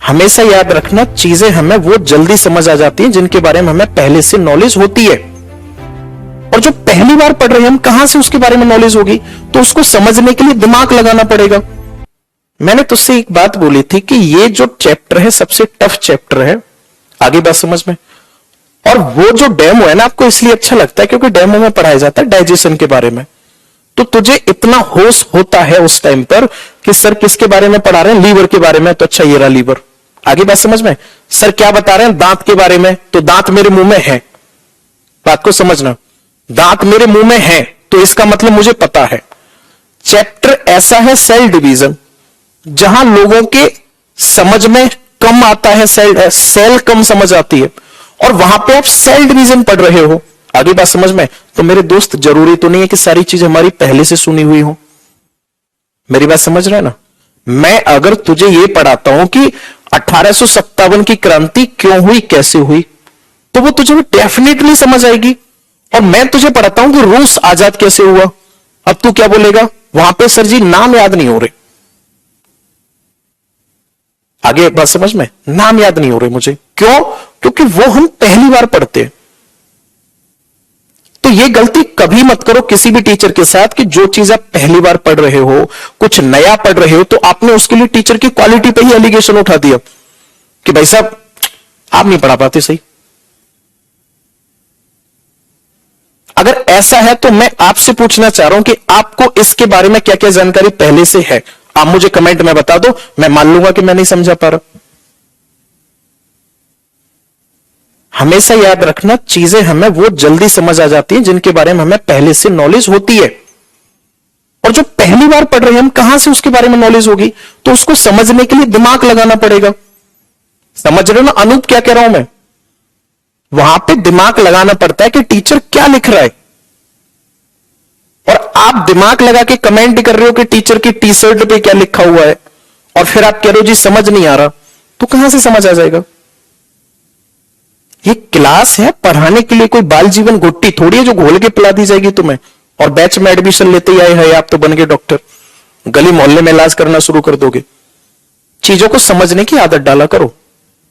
हमेशा याद रखना, चीजें हमें वो जल्दी समझ आ जाती हैं जिनके बारे में हमें पहले से नॉलेज होती है। और जो पहली बार पढ़ रहे हैं हम, कहां से उसके बारे में नॉलेज होगी? तो उसको समझने के लिए दिमाग लगाना पड़ेगा। मैंने तुझसे एक बात बोली थी कि ये जो चैप्टर है सबसे टफ चैप्टर है। आगे बात समझ में? और वो जो डेमो है ना, आपको इसलिए अच्छा लगता है क्योंकि डेमो में पढ़ाया जाता है डाइजेशन के बारे में। तो तुझे इतना होश होता है उस टाइम पर कि सर किसके बारे में पढ़ा रहे हैं? लीवर के बारे में। तो अच्छा ये रहा लीवर। आगे बात समझ में? सर क्या बता रहे हैं? दांत के बारे में। तो दांत मेरे मुंह में है। बात को समझना, दांत मेरे मुंह में है तो इसका मतलब मुझे पता है। चैप्टर ऐसा है सेल डिवीजन, जहां लोगों के समझ में कम आता है, सेल कम समझ आती है, और वहां पे आप सेल डिवीजन पढ़ रहे हो। आगे बात समझ में? तो मेरे दोस्त, जरूरी तो नहीं है कि सारी चीजें हमारी पहले से सुनी हुई हो। मेरी बात समझ रहे हैं ना? मैं अगर तुझे ये पढ़ाता हूं कि 1857 की क्रांति क्यों हुई, कैसे हुई, तो वो तुझे डेफिनेटली समझ आएगी। और मैं तुझे पढ़ाता हूं कि रूस आजाद कैसे हुआ, अब तू क्या बोलेगा? वहां पे सर जी नाम याद नहीं हो रहे। आगे बात समझ में? नाम याद नहीं हो रहे मुझे। क्यों? क्योंकि वो हम पहली बार पढ़ते हैं। तो ये गलती कभी मत करो किसी भी टीचर के साथ कि जो चीज आप पहली बार पढ़ रहे हो, कुछ नया पढ़ रहे हो, तो आपने उसके लिए टीचर की क्वालिटी पे ही एलिगेशन उठा दिया कि भाई साहब आप नहीं पढ़ा पाते सही। अगर ऐसा है तो मैं आपसे पूछना चाह रहा हूं कि आपको इसके बारे में क्या क्या जानकारी पहले से है। आप मुझे कमेंट में बता दो, मैं मान लूंगा कि मैं नहीं समझा पा रहा। हमेशा याद रखना, चीजें हमें वो जल्दी समझ आ जाती हैं जिनके बारे में हमें पहले से नॉलेज होती है। और जो पहली बार पढ़ रहे हैं हम, कहां से उसके बारे में नॉलेज होगी? तो उसको समझने के लिए दिमाग लगाना पड़ेगा। समझ रहे हो ना अनूप क्या कह रहा हूं मैं? वहां पे दिमाग लगाना पड़ता है कि टीचर क्या लिख रहा है। और आप दिमाग लगा के कमेंट कर रहे हो कि टीचर की टी शर्ट पे क्या लिखा हुआ है, और फिर आप कह रहे हो जी समझ नहीं आ रहा, तो कहां से समझ आ जाएगा? ये क्लास है, पढ़ाने के लिए कोई बाल जीवन घुट्टी थोड़ी है जो घोल के पिला दी जाएगी तुम्हें, और बैच में एडमिशन लेते ही आए हैं आप तो बन गए डॉक्टर, गली मोहल्ले में इलाज करना शुरू कर दोगे। चीजों को समझने की आदत डाला करो।